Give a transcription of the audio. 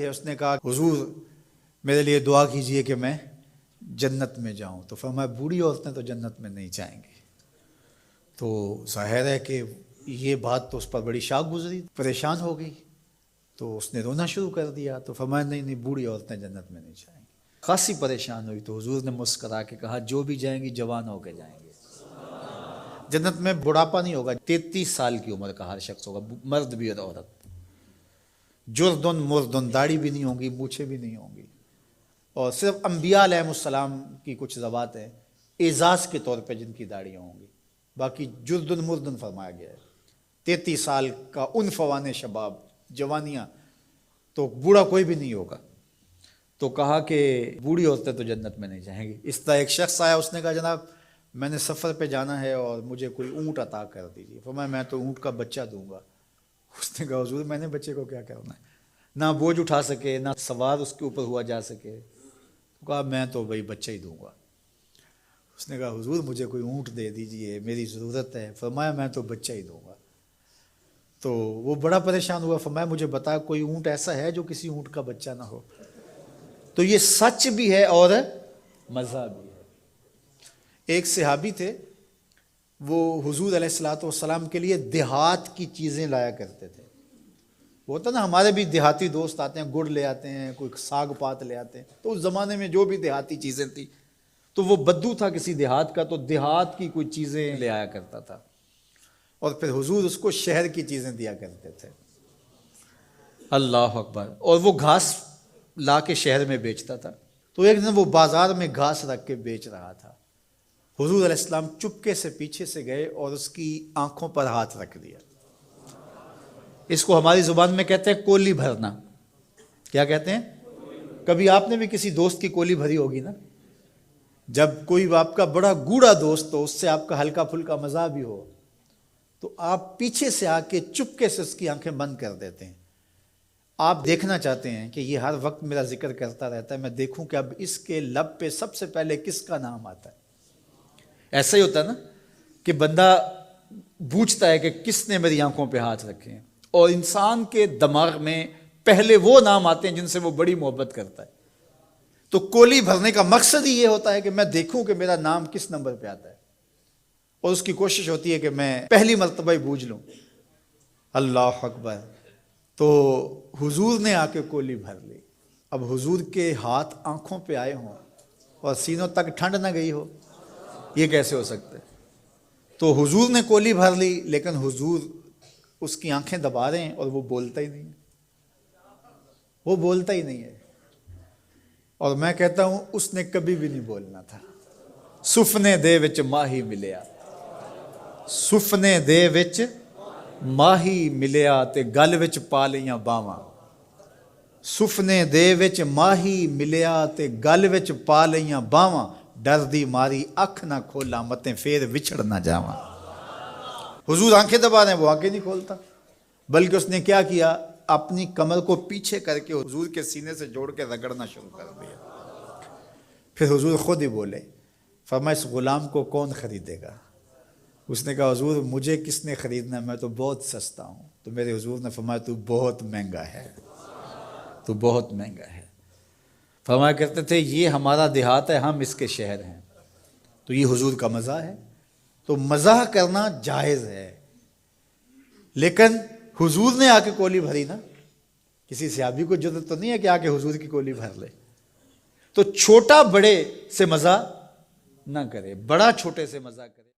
ہے اس نے کہا حضور میرے لیے دعا کیجئے کہ میں جنت میں جاؤں، تو فرمایا بوڑھی عورتیں تو جنت میں نہیں جائیں گی۔ تو ظاہر ہے کہ یہ بات تو اس پر بڑی شاک گزری، پریشان ہو گئی، تو اس نے رونا شروع کر دیا۔ تو فرمایا نہیں بوڑھی عورتیں جنت میں نہیں جائیں گی۔ خاصی پریشان ہوئی تو حضور نے مسکرا کے کہا جو بھی جائیں گی جوان ہو کے جائیں گے، جنت میں بڑھاپا نہیں ہوگا۔ 33 سال کی عمر کا ہر شخص ہوگا، مرد بھی اور عورت۔ جردن مردن، داڑھی بھی نہیں ہوں گی، مونچھیں بھی نہیں ہوں گی، اور صرف انبیاء علیہ السلام کی کچھ ذوات ہیں اعزاز کے طور پہ جن کی داڑیاں ہوں گی، باقی جردن مردن فرمایا گیا ہے۔ 33 سال کا عنفوان شباب، جوانیاں، تو بوڑھا کوئی بھی نہیں ہوگا۔ تو کہا کہ بوڑھی عورتیں تو جنت میں نہیں جائیں گی۔ اس طرح ایک شخص آیا، اس نے کہا جناب میں نے سفر پہ جانا ہے اور مجھے کوئی اونٹ عطا کر دیجیے۔ فرمایا میں تو اونٹ کا بچہ دوں گا۔ اس نے کہا حضور میں نے بچے کو کیا کرنا ہے، نہ بوجھ اٹھا سکے نہ سوار اس کے اوپر ہوا جا سکے۔ تو کہا میں تو بھائی بچہ ہی دوں گا۔ اس نے کہا حضور مجھے کوئی اونٹ دے دیجیے، میری ضرورت ہے۔ فرمایا میں تو بچہ ہی دوں گا۔ تو وہ بڑا پریشان ہوا، فرمایا مجھے بتا کوئی اونٹ ایسا ہے جو کسی اونٹ کا بچہ نہ ہو۔ تو یہ سچ بھی ہے اور مزہ بھی ہے۔ ایک صحابی تھے، وہ حضور علیہ السلام کے لیے دیہات کی چیزیں لایا کرتے تھے۔ وہ ہوتا نا ہمارے بھی دیہاتی دوست آتے ہیں، گڑ لے آتے ہیں، کوئی ساگ پات لے آتے ہیں، تو اس زمانے میں جو بھی دیہاتی چیزیں تھیں، تو وہ بدو تھا کسی دیہات کا، تو دیہات کی کوئی چیزیں لے آیا کرتا تھا، اور پھر حضور اس کو شہر کی چیزیں دیا کرتے تھے۔ اللہ اکبر۔ اور وہ گھاس لا کے شہر میں بیچتا تھا۔ تو ایک دن وہ بازار میں گھاس رکھ کے بیچ رہا تھا۔ حضور علیہ السلام چپکے سے پیچھے سے گئے اور اس کی آنکھوں پر ہاتھ رکھ دیا۔ اس کو ہماری زبان میں کہتے ہیں کولی بھرنا۔ کیا کہتے ہیں؟ کبھی آپ نے بھی کسی دوست کی کولی بھری ہوگی نا، جب کوئی آپ کا بڑا گوڑا دوست ہو، اس سے آپ کا ہلکا پھلکا مزاح بھی ہو، تو آپ پیچھے سے آ کے چپکے سے اس کی آنکھیں بند کر دیتے ہیں۔ آپ دیکھنا چاہتے ہیں کہ یہ ہر وقت میرا ذکر کرتا رہتا ہے، میں دیکھوں کہ اب اس کے لب پہ سب سے پہلے کس کا نام آتا ہے۔ ایسا ہی ہوتا ہے نا کہ بندہ پوچھتا ہے کہ کس نے میری آنکھوں پہ ہاتھ رکھے ہیں، اور انسان کے دماغ میں پہلے وہ نام آتے ہیں جن سے وہ بڑی محبت کرتا ہے۔ تو کولی بھرنے کا مقصد ہی یہ ہوتا ہے کہ میں دیکھوں کہ میرا نام کس نمبر پہ آتا ہے، اور اس کی کوشش ہوتی ہے کہ میں پہلی مرتبہ ہی بوجھ لوں۔ اللہ اکبر۔ تو حضور نے آ کے کولی بھر لی۔ اب حضور کے ہاتھ آنکھوں پہ آئے ہوں اور سینوں تک ٹھنڈ نہ گئی ہو، یہ کیسے ہو سکتا ہے؟ تو حضور نے کولی بھر لی، لیکن حضور اس کی آنکھیں دبا رہے ہیں اور وہ بولتا ہی نہیں ہے، وہ بولتا ہی نہیں ہے۔ اور میں کہتا ہوں اس نے کبھی بھی نہیں بولنا تھا۔ سفنے دے وچ ماہی ملیا، سفنے دے وچ ماہی ملیا تے گل وچ پا لیاں باواں۔ سفنے دے وچ ماہی ملیا تے گل وچ پا لیاں باواں، ڈر دی ماری اکھ نہ کھولا متیں پھر وچھڑ نہ جاواں۔ حضور آنکھیں دبا رہے ہیں، وہ آنکھیں نہیں کھولتا، بلکہ اس نے کیا کیا، اپنی کمر کو پیچھے کر کے حضور کے سینے سے جوڑ کے رگڑنا شروع کر دیا۔ پھر حضور خود ہی بولے، فرمایا اس غلام کو کون خریدے گا؟ اس نے کہا حضور مجھے کس نے خریدنا ہے، میں تو بہت سستا ہوں۔ تو میرے حضور نے فرمایا تو بہت مہنگا ہے، تو بہت مہنگا ہے۔ فرمایا کرتے تھے یہ ہمارا دیہات ہے، ہم اس کے شہر ہیں۔ تو یہ حضور کا مزاح ہے۔ تو مزاح کرنا جائز ہے، لیکن حضور نے آ کے کولی بھری نا، کسی صحابی کو جرأت تو نہیں ہے کہ آ کے حضور کی کولی بھر لے۔ تو چھوٹا بڑے سے مزاح نہ کرے، بڑا چھوٹے سے مزاح کرے۔